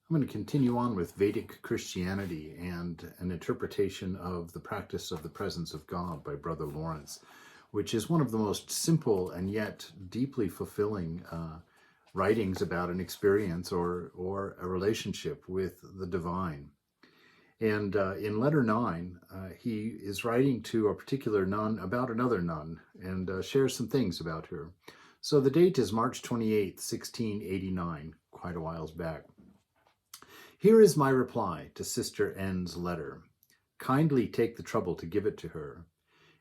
I'm going to continue on with Vedic Christianity and an interpretation of the practice of the presence of God by Brother Lawrence, which is one of the most simple and yet deeply fulfilling writings about an experience or a relationship with the divine. And in letter 9, he is writing to a particular nun about another nun and shares some things about her. So the date is March 28th, 1689, quite a while back. Here is my reply to Sister N's letter. Kindly take the trouble to give it to her.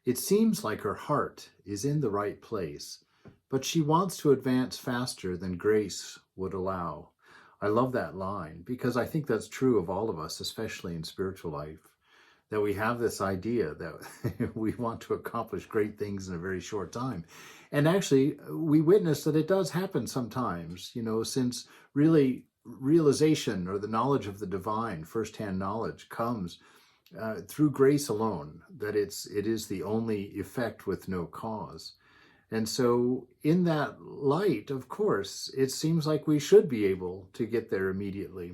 It seems like her heart is in the right place, but she wants to advance faster than grace would allow. I love that line because I think that's true of all of us, especially in spiritual life, that we have this idea that we want to accomplish great things in a very short time. And actually, we witness that it does happen sometimes, since really realization or the knowledge of the divine, firsthand knowledge, comes through grace alone, that it is the only effect with no cause. And so in that light, of course, it seems like we should be able to get there immediately.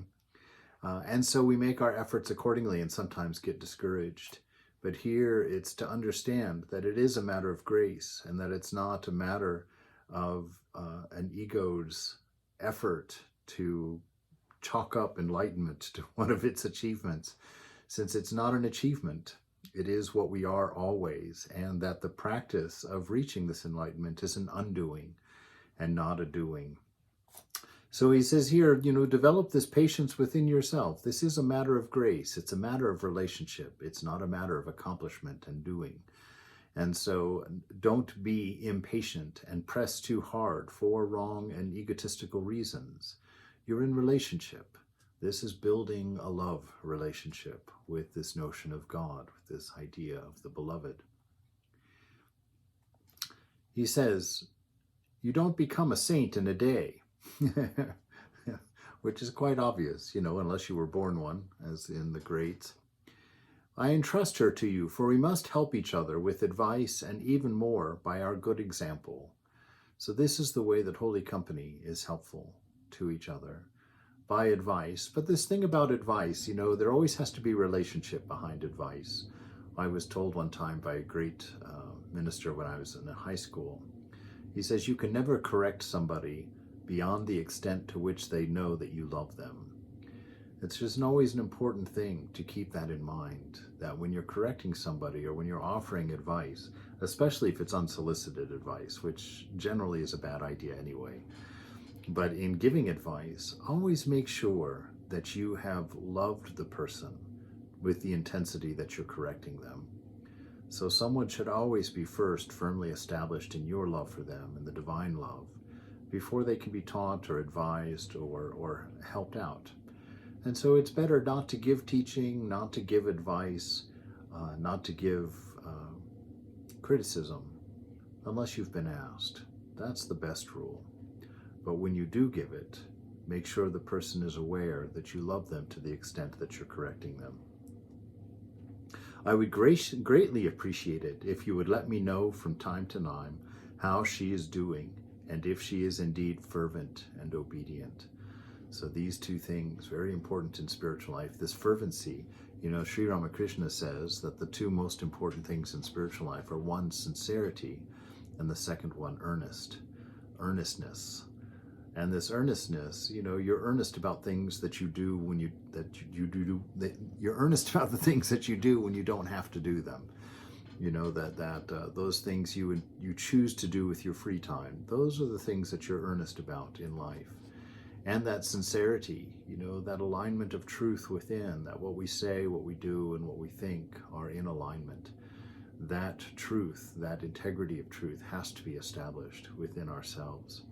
And so we make our efforts accordingly and sometimes get discouraged. But here it's to understand that it is a matter of grace and that it's not a matter of an ego's effort to chalk up enlightenment to one of its achievements, since it's not an achievement. It is what we are always, and that the practice of reaching this enlightenment is an undoing and not a doing. So he says here, develop this patience within yourself. This is a matter of grace. It's a matter of relationship. It's not a matter of accomplishment and doing. And so don't be impatient and press too hard for wrong and egotistical reasons. You're in relationship. This is building a love relationship with this notion of God, with this idea of the beloved. He says, you don't become a saint in a day, which is quite obvious, unless you were born one, as in the greats. I entrust her to you, for we must help each other with advice and even more by our good example. So this is the way that Holy Company is helpful to each other, by advice. But this thing about advice, there always has to be relationship behind advice. I was told one time by a great minister when I was in high school. He says, you can never correct somebody beyond the extent to which they know that you love them. It's just always an important thing to keep that in mind, that when you're correcting somebody or when you're offering advice, especially if it's unsolicited advice, which generally is a bad idea anyway, but in giving advice, always make sure that you have loved the person with the intensity that you're correcting them. So someone should always be first firmly established in your love for them and the divine love before they can be taught or advised or helped out. And so it's better not to give teaching, not to give advice, not to give criticism unless you've been asked. That's the best rule. But when you do give it, make sure the person is aware that you love them to the extent that you're correcting them. I would greatly appreciate it if you would let me know from time to time how she is doing and if she is indeed fervent and obedient. So these two things, very important in spiritual life. This fervency, Sri Ramakrishna says that the two most important things in spiritual life are one, sincerity, and the second one, earnestness. And this earnestness, you're earnest about things that you do you're earnest about the things that you do when you don't have to do them. Those things you choose to do with your free time, those are the things that you're earnest about in life. And that sincerity, that alignment of truth within, that what we say, what we do, and what we think are in alignment. That truth, that integrity of truth has to be established within ourselves,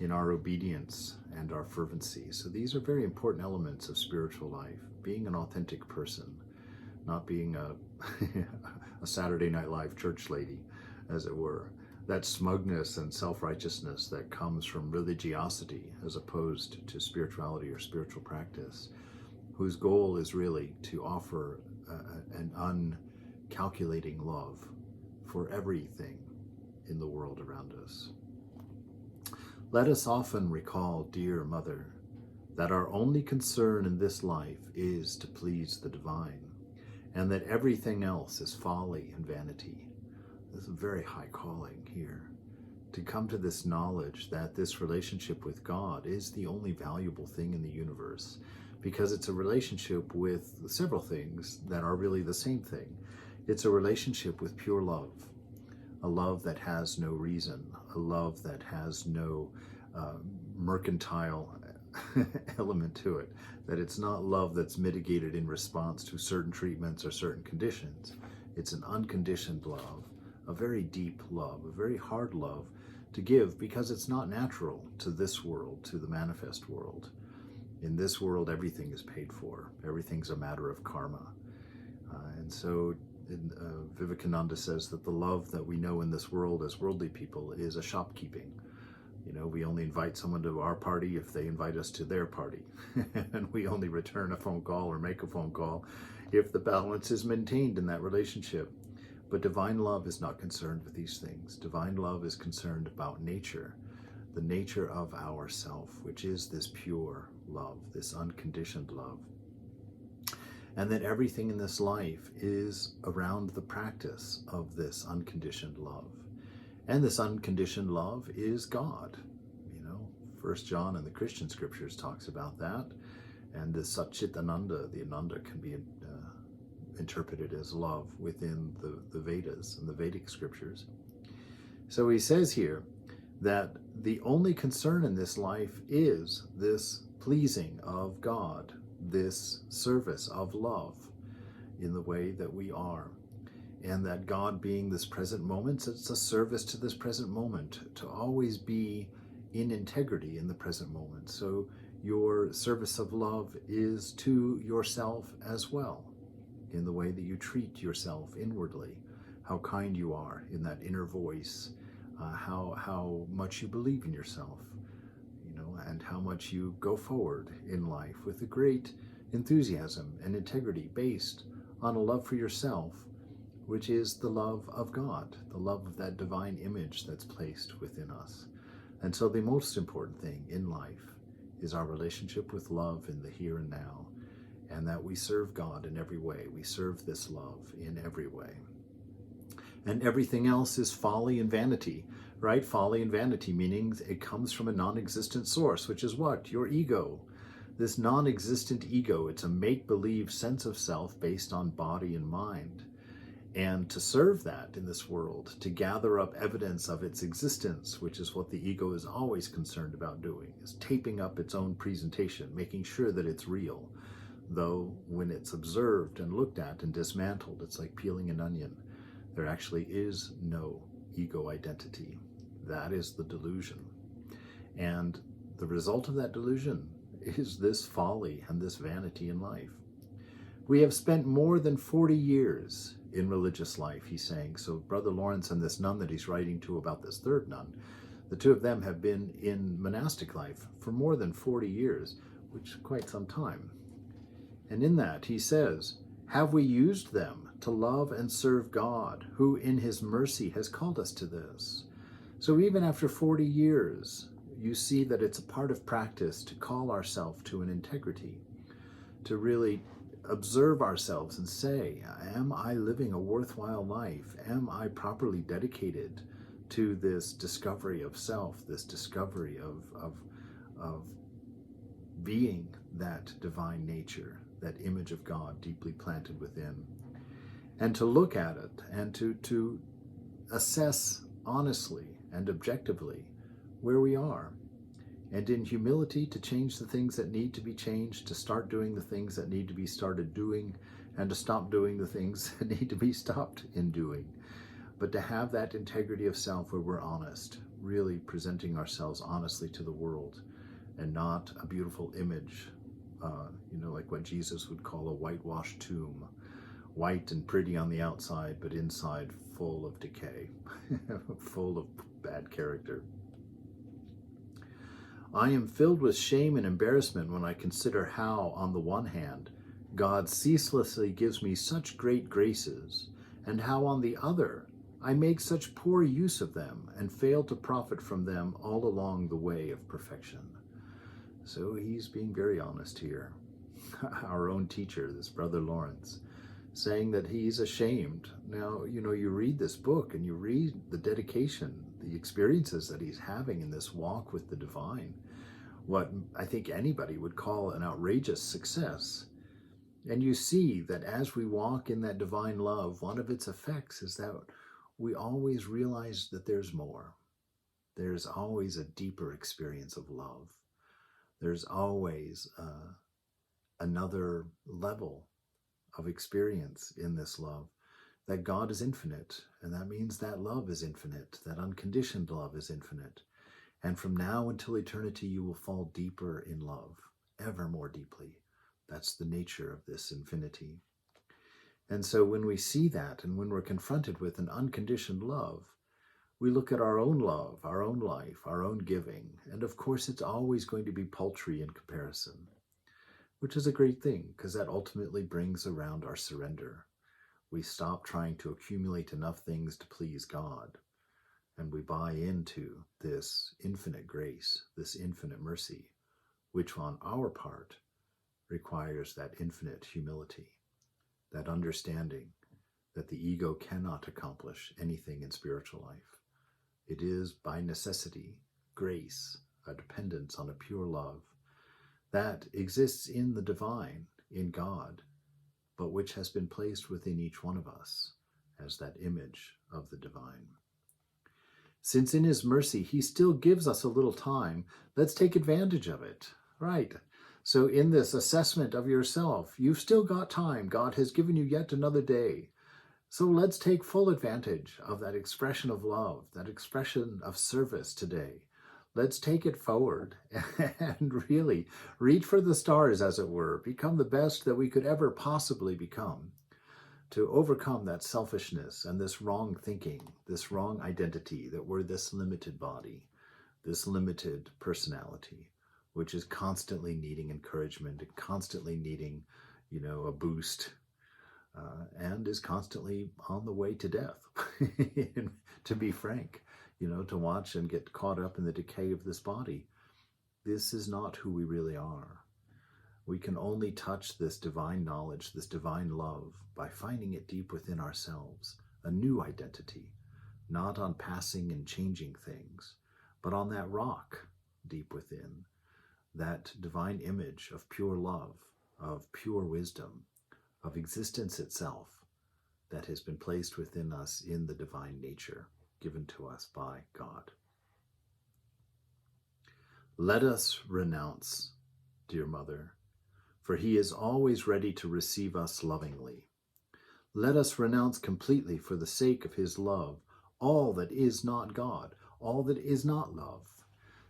in our obedience and our fervency. So these are very important elements of spiritual life. Being an authentic person, not being a Saturday Night Live church lady, as it were. That smugness and self-righteousness that comes from religiosity as opposed to spirituality or spiritual practice, whose goal is really to offer an uncalculating love for everything in the world around us. Let us often recall, dear Mother, that our only concern in this life is to please the divine, and that everything else is folly and vanity. This is a very high calling here, to come to this knowledge that this relationship with God is the only valuable thing in the universe, because it's a relationship with several things that are really the same thing. It's a relationship with pure love, a love that has no reason, a love that has no mercantile element to it, that it's not love that's mitigated in response to certain treatments or certain conditions. It's an unconditioned love, a very deep love, a very hard love to give, because it's not natural to this world, to the manifest world. In this world, everything is paid for. Everything's a matter of karma. And so Vivekananda says that the love that we know in this world as worldly people is a shopkeeping. You know, we only invite someone to our party if they invite us to their party. And we only return a phone call or make a phone call if the balance is maintained in that relationship. But divine love is not concerned with these things. Divine love is concerned about nature, the nature of our self, which is this pure love, this unconditioned love. And that everything in this life is around the practice of this unconditioned love. And this unconditioned love is God. You know, 1 John in the Christian scriptures talks about that. And the Satchit Ananda, the Ananda, can be interpreted as love within the Vedas and the Vedic scriptures. So he says here that the only concern in this life is this pleasing of God, this service of love in the way that we are. And that God being this present moment, it's a service to this present moment, to always be in integrity in the present moment. So your service of love is to yourself as well, in the way that you treat yourself inwardly, how kind you are in that inner voice, how much you believe in yourself, you know, and how much you go forward in life with a great enthusiasm and integrity based on a love for yourself, which is the love of God, the love of that divine image that's placed within us. And so the most important thing in life is our relationship with love in the here and now, and that we serve God in every way. We serve this love in every way. And everything else is folly and vanity, right? Folly and vanity, meaning it comes from a non-existent source, which is what? Your ego. This non-existent ego, it's a make-believe sense of self based on body and mind. And to serve that in this world, to gather up evidence of its existence, which is what the ego is always concerned about doing, is taping up its own presentation, making sure that it's real. Though when it's observed and looked at and dismantled, it's like peeling an onion. There actually is no ego identity. That is the delusion. And the result of that delusion is this folly and this vanity in life. We have spent more than 40 years in religious life, he's saying. So Brother Lawrence and this nun that he's writing to about this third nun, the two of them have been in monastic life for more than 40 years, which is quite some time. And in that he says, have we used them to love and serve God, who in his mercy has called us to this? So even after 40 years, you see that it's a part of practice to call ourselves to an integrity, to really observe ourselves and say, am I living a worthwhile life? Am I properly dedicated to this discovery of self, this discovery of being that divine nature, that image of God deeply planted within? And to look at it and to assess honestly and objectively where we are, and in humility to change the things that need to be changed, to start doing the things that need to be started doing, and to stop doing the things that need to be stopped in doing. But to have that integrity of self where we're honest, really presenting ourselves honestly to the world, and not a beautiful image, like what Jesus would call a whitewashed tomb, white and pretty on the outside, but inside full of decay, full of bad character. I am filled with shame and embarrassment when I consider how, on the one hand, God ceaselessly gives me such great graces, and how, on the other, I make such poor use of them and fail to profit from them all along the way of perfection. So he's being very honest here. Our own teacher, this Brother Lawrence, saying that he's ashamed. Now, you read this book and you read the dedication, the experiences that he's having in this walk with the divine, what I think anybody would call an outrageous success. And you see that as we walk in that divine love, one of its effects is that we always realize that there's more. There's always a deeper experience of love. There's always another level of experience in this love, that God is infinite, and that means that love is infinite, that unconditioned love is infinite. And from now until eternity, you will fall deeper in love, ever more deeply. That's the nature of this infinity. And so when we see that, and when we're confronted with an unconditioned love, we look at our own love, our own life, our own giving, and of course it's always going to be paltry in comparison, which is a great thing, because that ultimately brings around our surrender. We stop trying to accumulate enough things to please God, and we buy into this infinite grace, this infinite mercy, which on our part requires that infinite humility, that understanding that the ego cannot accomplish anything in spiritual life. It is, by necessity, grace, a dependence on a pure love that exists in the divine, in God, but which has been placed within each one of us as that image of the divine. Since in his mercy, he still gives us a little time, let's take advantage of it, right? So in this assessment of yourself, you've still got time. God has given you yet another day. So let's take full advantage of that expression of love, that expression of service today. Let's take it forward and really reach for the stars, as it were, become the best that we could ever possibly become, to overcome that selfishness and this wrong thinking, this wrong identity that we're this limited body, this limited personality, which is constantly needing encouragement and constantly needing, a boost, and is constantly on the way to death, to be frank, to watch and get caught up in the decay of this body. This is not who we really are. We can only touch this divine knowledge, this divine love, by finding it deep within ourselves, a new identity, not on passing and changing things, but on that rock deep within, that divine image of pure love, of pure wisdom, of existence itself that has been placed within us in the divine nature given to us by God. Let us renounce, dear Mother, for he is always ready to receive us lovingly. Let us renounce completely for the sake of his love all that is not God, all that is not love.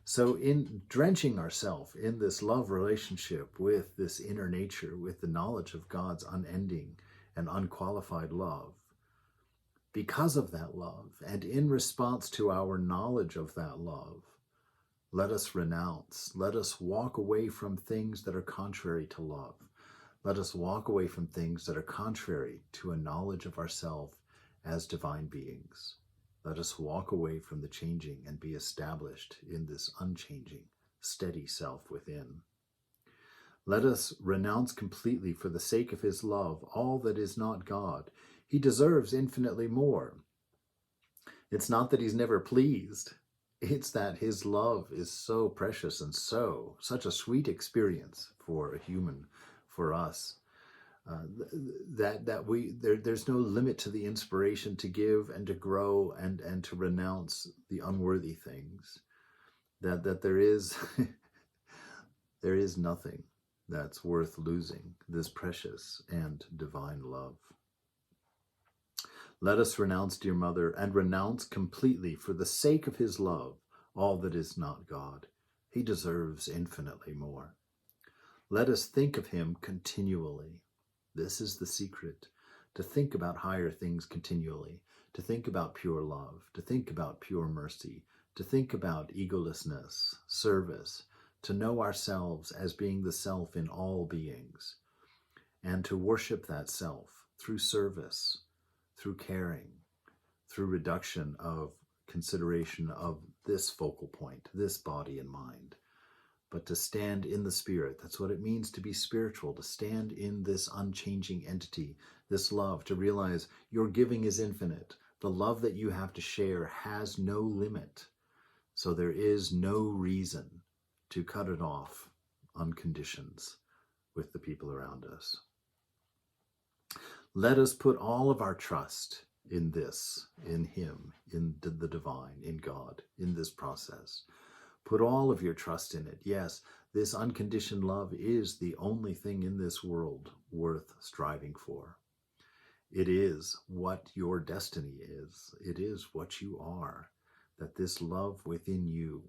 So in drenching ourselves in this love relationship with this inner nature, with the knowledge of God's unending and unqualified love, because of that love and in response to our knowledge of that love, let us renounce, let us walk away from things that are contrary to love. Let us walk away from things that are contrary to a knowledge of ourselves as divine beings. Let us walk away from the changing and be established in this unchanging, steady self within. Let us renounce completely for the sake of his love all that is not God. He deserves infinitely more. It's not that he's never pleased. It's that his love is so precious and such a sweet experience for a human, for us. There's no limit to the inspiration to give and to grow and to renounce the unworthy things. That there is there is nothing that's worth losing this precious and divine love. Let us renounce, dear Mother, and renounce completely for the sake of his love all that is not God. He deserves infinitely more. Let us think of him continually. This is the secret, to think about higher things continually, to think about pure love, to think about pure mercy, to think about egolessness, service, to know ourselves as being the self in all beings, and to worship that self through service, through caring, through reduction of consideration of this focal point, this body and mind, but to stand in the Spirit. That's what it means to be spiritual, to stand in this unchanging entity, this love, to realize your giving is infinite. The love that you have to share has no limit. So there is no reason to cut it off on conditions with the people around us. Let us put all of our trust in this, in Him, in the divine, in God, in this process. Put all of your trust in it. Yes, this unconditioned love is the only thing in this world worth striving for. It is what your destiny is. It is what you are. That this love within you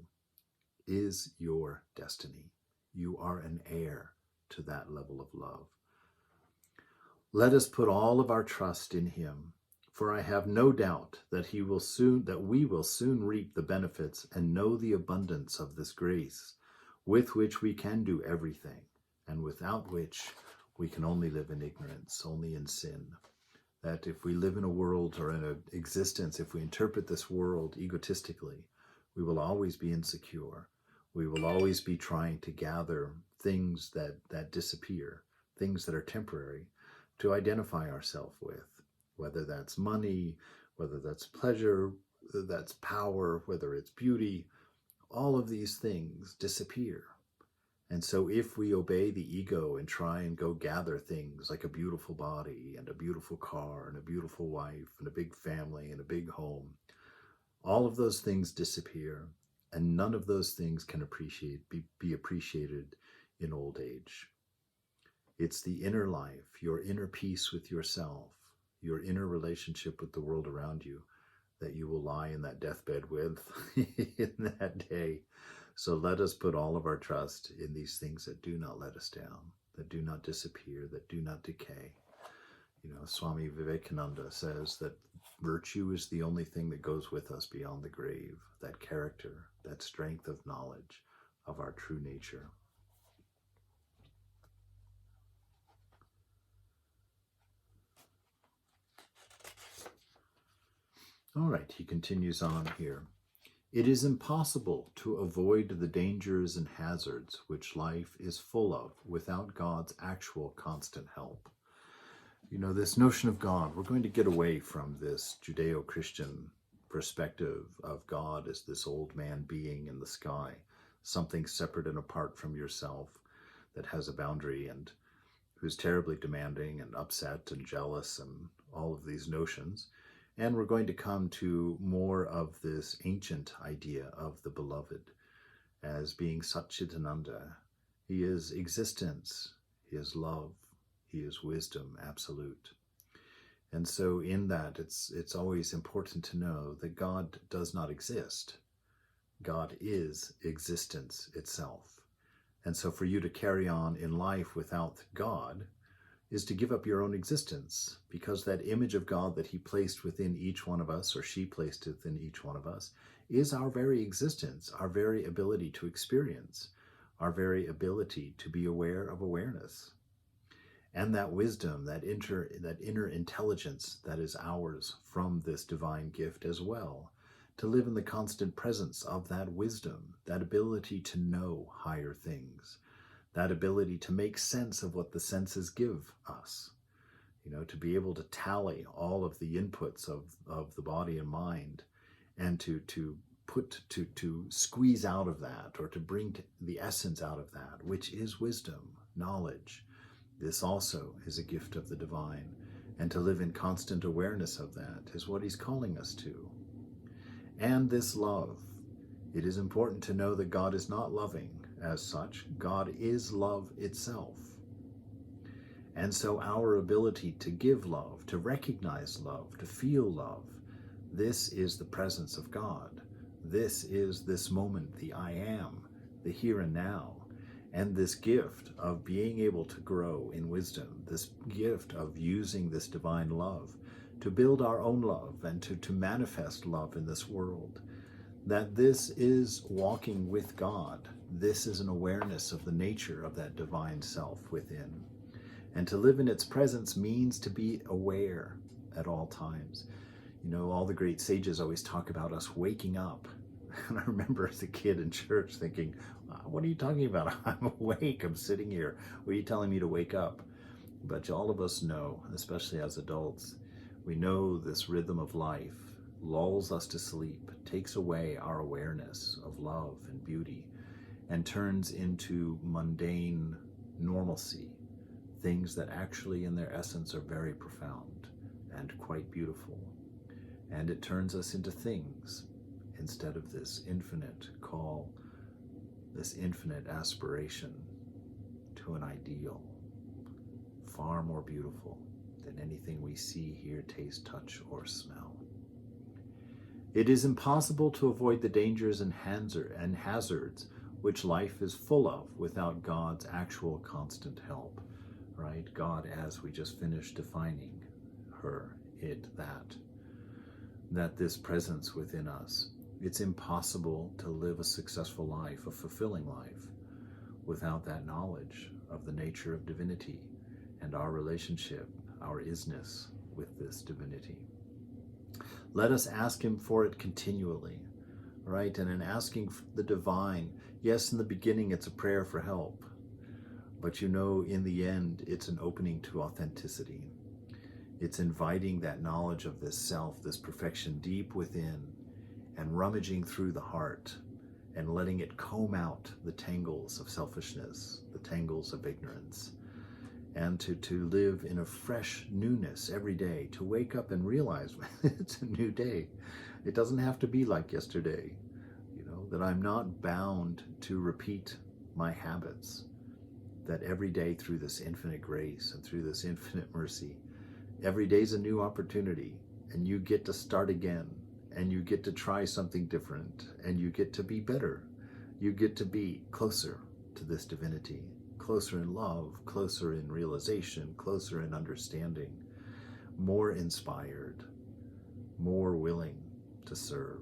is your destiny. You are an heir to that level of love. Let us put all of our trust in Him, for I have no doubt that we will soon reap the benefits and know the abundance of this grace, with which we can do everything, and without which we can only live in ignorance, only in sin. That if we live in a world or in an existence, if we interpret this world egotistically, we will always be insecure. We will always be trying to gather things that disappear, things that are temporary, to identify ourselves with, whether that's money, whether that's pleasure, whether that's power, whether it's beauty. All of these things disappear. And so if we obey the ego and try and go gather things like a beautiful body and a beautiful car and a beautiful wife and a big family and a big home, all of those things disappear, and none of those things can be appreciated in old age. It's the inner life, your inner peace with yourself, your inner relationship with the world around you that you will lie in that deathbed with in that day. So let us put all of our trust in these things that do not let us down, that do not disappear, that do not decay. Swami Vivekananda says that virtue is the only thing that goes with us beyond the grave, that character, that strength of knowledge of our true nature. All right, he continues on here. It is impossible to avoid the dangers and hazards which life is full of without God's actual constant help. This notion of God, we're going to get away from this Judeo-Christian perspective of God as this old man being in the sky, something separate and apart from yourself that has a boundary and who's terribly demanding and upset and jealous and all of these notions. And we're going to come to more of this ancient idea of the beloved as being Satchitananda. He is existence, he is love, he is wisdom absolute. And so in that, it's always important to know that God does not exist. God is existence itself. And so for you to carry on in life without God is to give up your own existence, because that image of God that he placed within each one of us, or she placed within each one of us, is our very existence, our very ability to experience, our very ability to be aware of awareness. And that wisdom, that inner intelligence that is ours from this divine gift as well, to live in the constant presence of that wisdom, that ability to know higher things, that ability to make sense of what the senses give us, to be able to tally all of the inputs of the body and mind, and to squeeze out of that, or to bring the essence out of that, which is wisdom, knowledge. This also is a gift of the divine, and to live in constant awareness of that is what he's calling us to. And this love, it is important to know that God is not loving as such. God is love itself. And so our ability to give love, to recognize love, to feel love, this is the presence of God. This is this moment, the I am, the here and now. And this gift of being able to grow in wisdom, this gift of using this divine love to build our own love and to manifest love in this world, that this is walking with God. This is an awareness of the nature of that divine self within. And to live in its presence means to be aware at all times. All the great sages always talk about us waking up, And I remember as a kid in church thinking, what are you talking about? I'm awake. I'm sitting here. What are you telling me to wake up? But all of us know, especially as adults, we know this rhythm of life lulls us to sleep, takes away our awareness of love and beauty, and turns into mundane normalcy, things that actually in their essence are very profound and quite beautiful. And it turns us into things instead of this infinite call, this infinite aspiration to an ideal, far more beautiful than anything we see, hear, taste, touch, or smell. It is impossible to avoid the dangers and hazards which life is full of without God's actual constant help, right? God, as we just finished defining her, it, that this presence within us. It's impossible to live a successful life, a fulfilling life, without that knowledge of the nature of divinity and our relationship, our isness with this divinity. Let us ask him for it continually, right? And in asking the divine, yes, in the beginning it's a prayer for help, but in the end, it's an opening to authenticity. It's inviting that knowledge of this self, this perfection deep within, and rummaging through the heart and letting it comb out the tangles of selfishness, the tangles of ignorance, and to live in a fresh newness every day, to wake up and realize it's a new day. It doesn't have to be like yesterday, that I'm not bound to repeat my habits, that every day through this infinite grace and through this infinite mercy, every day's a new opportunity, and you get to start again, and you get to try something different, and you get to be better. You get to be closer to this divinity, closer in love, closer in realization, closer in understanding, more inspired, more willing to serve.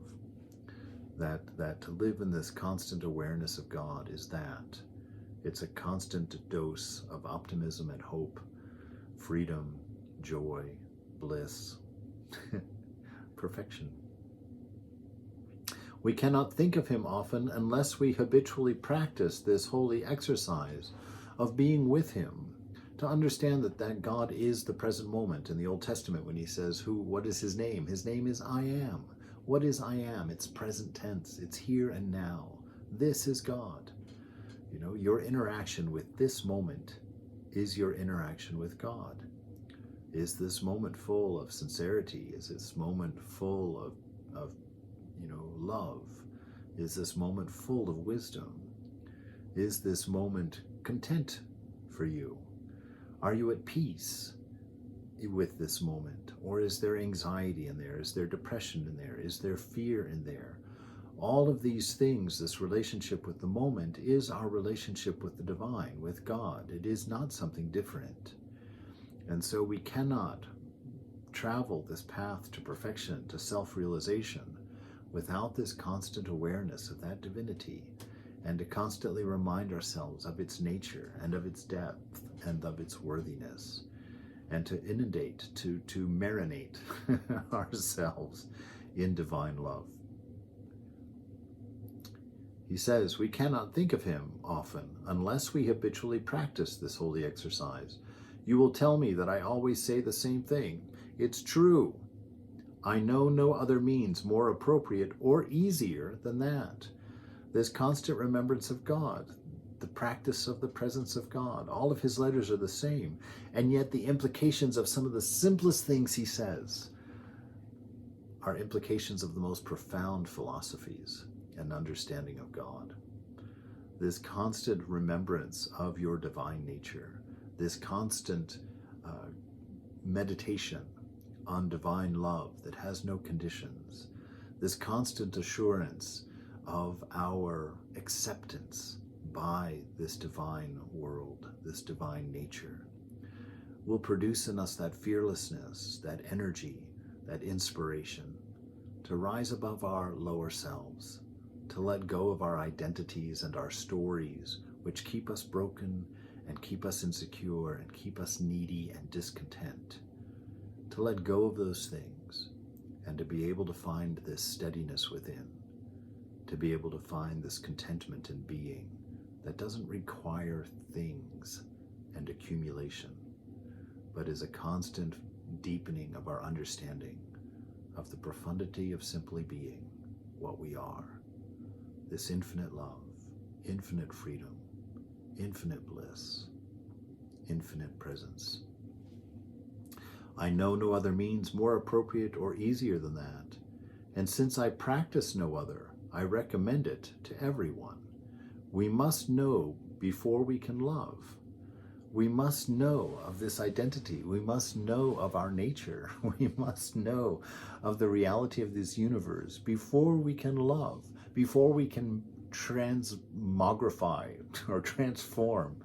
That to live in this constant awareness of God is that. It's a constant dose of optimism and hope, freedom, joy, bliss, perfection. We cannot think of him often unless we habitually practice this holy exercise of being with him, to understand that God is the present moment. In the Old Testament, when he says, what is his name? His name is I am. What is I am? It's present tense. It's here and now. This is God. Your interaction with this moment is your interaction with God. Is this moment full of sincerity? Is this moment full of love? Is this moment full of wisdom? Is this moment content for you? Are you at peace with this moment? Or is there anxiety in there? Is there depression in there? Is there fear in there? All of these things, this relationship with the moment, is our relationship with the divine, with God. It is not something different. And so we cannot travel this path to perfection, to self-realization, without this constant awareness of that divinity, and to constantly remind ourselves of its nature and of its depth and of its worthiness, and to inundate, to marinate ourselves in divine love. He says, we cannot think of him often unless we habitually practice this holy exercise. You will tell me that I always say the same thing. It's true. I know no other means more appropriate or easier than that. This constant remembrance of God, the practice of the presence of God, all of his letters are the same, and yet the implications of some of the simplest things he says are implications of the most profound philosophies and understanding of God. This constant remembrance of your divine nature, this constant meditation on divine love that has no conditions, this constant assurance of our acceptance by this divine world, this divine nature, will produce in us that fearlessness, that energy, that inspiration to rise above our lower selves, to let go of our identities and our stories, which keep us broken and keep us insecure and keep us needy and discontent, to let go of those things and to be able to find this steadiness within, to be able to find this contentment in being that doesn't require things and accumulation, but is a constant deepening of our understanding of the profundity of simply being what we are. This infinite love, infinite freedom, infinite bliss, infinite presence. I know no other means more appropriate or easier than that, and since I practice no other, I recommend it to everyone. We must know before we can love. We must know of this identity. We must know of our nature. We must know of the reality of this universe before we can love, before we can transmogrify or transform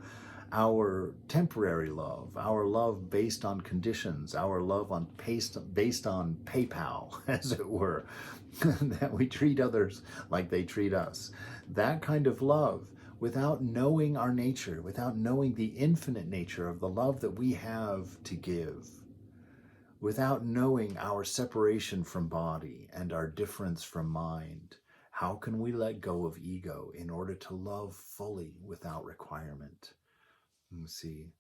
our temporary love, our love based on conditions, our love based on PayPal, as it were, that we treat others like they treat us. That kind of love, without knowing our nature, without knowing the infinite nature of the love that we have to give, without knowing our separation from body and our difference from mind, how can we let go of ego in order to love fully without requirement? You see,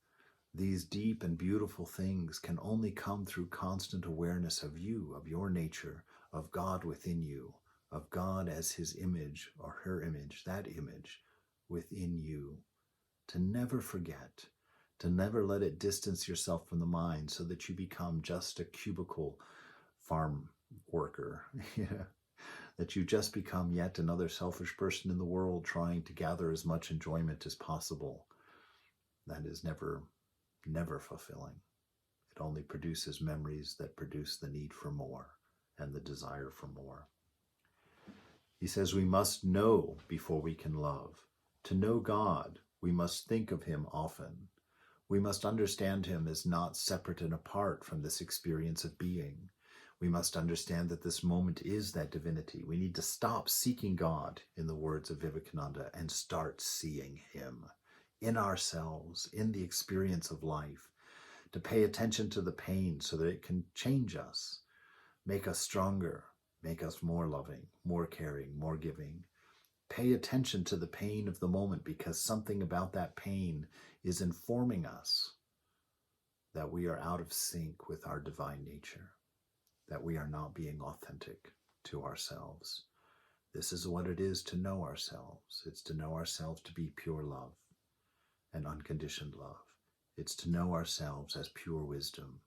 these deep and beautiful things can only come through constant awareness of you, of your nature, of God within you, of God as his image or her image, that image within you. To never forget, to never let it distance yourself from the mind so that you become just a cubicle farm worker, that you just become yet another selfish person in the world trying to gather as much enjoyment as possible. That is never fulfilling. It only produces memories that produce the need for more and the desire for more. He says we must know before we can love. To know God, we must think of him often. We must understand him as not separate and apart from this experience of being. We must understand that this moment is that divinity. We need to stop seeking God, in the words of Vivekananda, and start seeing him in ourselves, in the experience of life, to pay attention to the pain so that it can change us, make us stronger, make us more loving, more caring, more giving. Pay attention to the pain of the moment because something about that pain is informing us that we are out of sync with our divine nature, that we are not being authentic to ourselves. This is what it is to know ourselves. It's to know ourselves to be pure love and unconditioned love. It's to know ourselves as pure wisdom,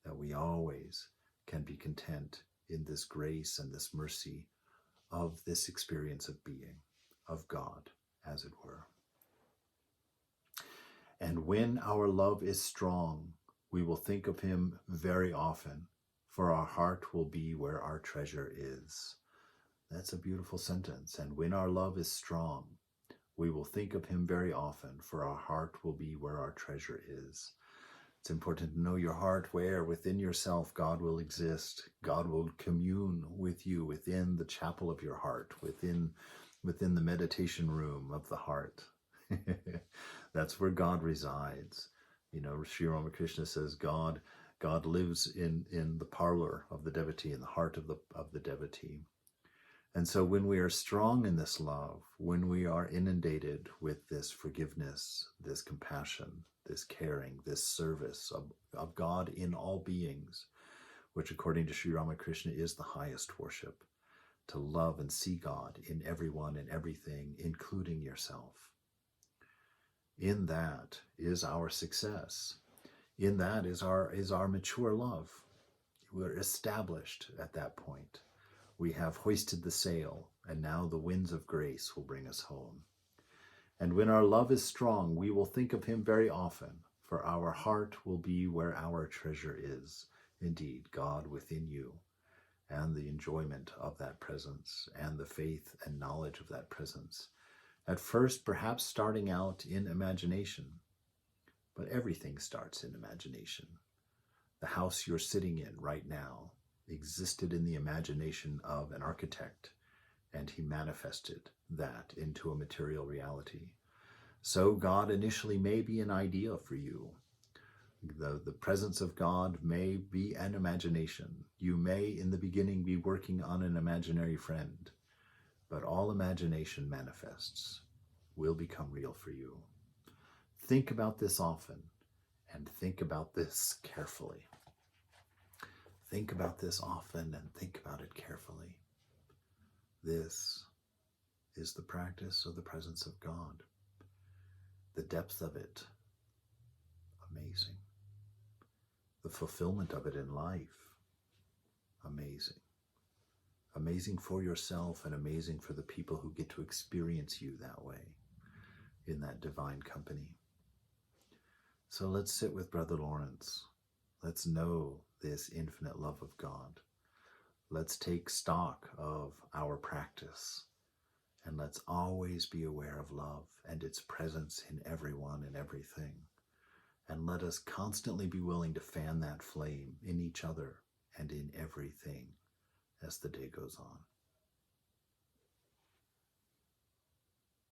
that we always can be content in this grace and this mercy of this experience of being, of God, as it were. And when our love is strong, we will think of him very often, for our heart will be where our treasure is. That's a beautiful sentence. And when our love is strong, we will think of him very often, for our heart will be where our treasure is. It's important to know your heart, where within yourself God will exist. God will commune with you within the chapel of your heart, within the meditation room of the heart. That's where God resides. You know, Sri Ramakrishna says God lives in the parlor of the devotee, in the heart of the devotee. And so when we are strong in this love, when we are inundated with this forgiveness, this compassion, this caring, this service of God in all beings, which according to Sri Ramakrishna is the highest worship, to love and see God in everyone and everything, including yourself. In that is our success. In that is our mature love. We're established at that point. We have hoisted the sail, and now the winds of grace will bring us home. And when our love is strong, we will think of him very often, for our heart will be where our treasure is. Indeed, God within you, and the enjoyment of that presence, and the faith and knowledge of that presence. At first, perhaps starting out in imagination, but everything starts in imagination. The house you're sitting in right now existed in the imagination of an architect, and he manifested that into a material reality. So God initially may be an idea for you. The presence of God may be an imagination. You may in the beginning be working on an imaginary friend, but all imagination manifests will become real for you. Think about this often, and think about this carefully. Think about this often and think about it carefully. This is the practice of the presence of God. The depth of it, amazing. The fulfillment of it in life, amazing. Amazing for yourself and amazing for the people who get to experience you that way, in that divine company. So let's sit with Brother Lawrence. Let's know this infinite love of God. Let's take stock of our practice, and let's always be aware of love and its presence in everyone and everything. And let us constantly be willing to fan that flame in each other and in everything as the day goes on.